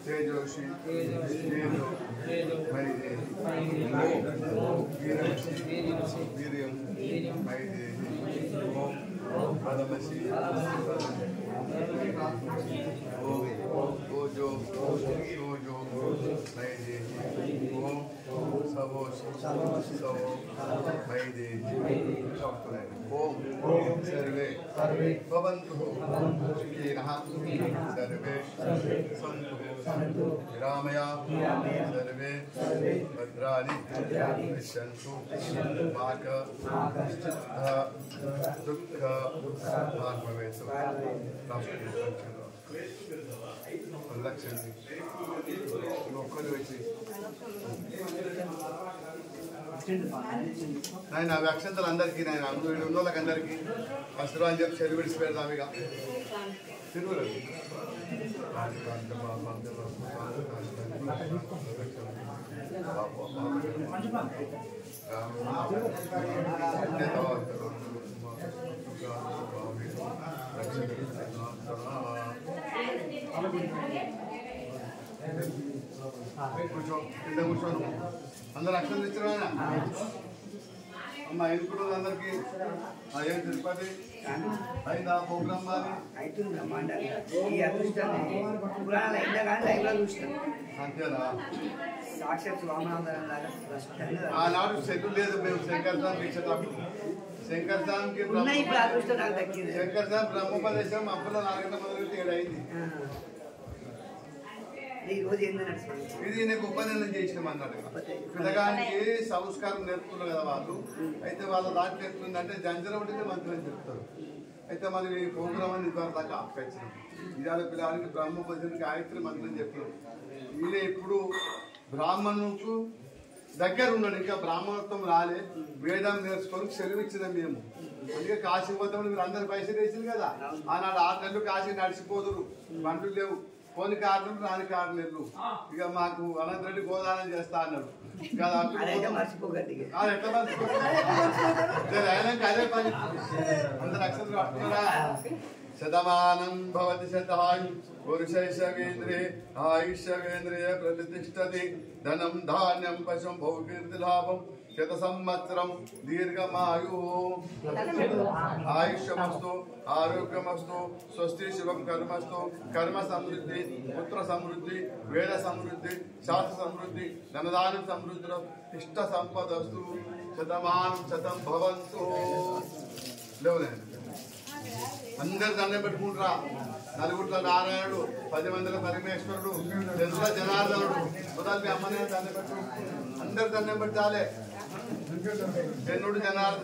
तेजोषि वीर्यं मैदेहि ओम पदमसि ओजो सोजो मैदेहि ओम सवोषि सवो मैदेहि ओम सर्वे भवन्तु सुखिनः सर्वे सन्तु निरामया सर्वे भद्राणि पश्यन्तु मा दुःख मा भवेत् నాయన అవి అక్షంతలు అందరికీ నాయన వీడు ఉన్న వాళ్ళకి అందరికీ ఫస్ట్ అని చెప్పి చెరువు విడిచి పెడతాం ఇక తిరుగులు కూర్చో కింద కూర్చోను అందరు అక్షరం ఇచ్చారు అమ్మ ఎన్నుకున్న అందరికి ఏం తిరుపతి అయిందా ప్రోగ్రామ్ బాగా అంతేనా ఆనాడు సెటిల్ లేదు మేము శంకర్ సార్ ఇచ్చేటప్పుడు శంకర్ సార్కి శంకర్ సార్ బ్రహ్మోపదేశం అప్పులో 4 గంటల మొదలు 7 అయింది ఇది నీకు ఉపనయనం చేసినాం అన్నాడు పిల్లగానికి సంస్కారం నేర్పుతున్నారు కదా వాళ్ళు అయితే వాళ్ళ దాంట్లో ఎట్లుందంటే జంజర ఉంటే మంత్రం చెప్తారు అయితే మరి ప్రోగ్రామ్ అని దాకా ఆపేచ్చినాం ఇవాళ పిల్లగానికి బ్రహ్మోపదేశం గాయత్రి మంత్రం చెప్పారు ఈయన ఇప్పుడు బ్రాహ్మణుకు దగ్గర ఉన్నాడు ఇంకా బ్రాహ్మణత్వం రాలే వేదం నేర్చుకొని సెలవు ఇచ్చినాం మేము అందుకే కాశీ పోతాం మీరు అందరు పైసలు వేసింది కదా ఆనాడు 6 నెలలు కాశీ నడిచిపోదురు బండ్లు లేవు పోని కార్లు రాని కార్లు ఇక మాకు అనంత రెడ్డి గోదానం చేస్తా అన్నాడు ఎట్లా మర్చిపోతుంది అదే పని అందరు అక్షరం పట్టుకున్నారా శతమానం భవతి శతాయు పురుషైషవేంద్రే ఆయుష్యవేంద్రియ ప్రతిష్టతి ధనం ధాన్యం పశుం భౌకీర్తిలాభం శత సంవత్సరం దీర్ఘమాయు ఆయుష్యమస్తు ఆరోగ్యమస్తు స్వస్తి శివం కర్మస్తు కర్మ సమృద్ధి పుత్ర సమృద్ధి వేద సమృద్ధి శాస్త్ర సమృద్ధి ధనదాన సమృద్ధిలో ఇష్ట సంపదస్తు శతమానం శతం భవంతు లేవులే అందరు దండం పెట్టుకుంటారా నలుగుట్ల నారాయణుడు 10 మందిల పరమేశ్వరుడు తెలుగుల జనార్దనుడు మొదలు అమ్మనే దండం పెట్టు అందరు దండం పెట్టాలి జనుడు జనార్దన్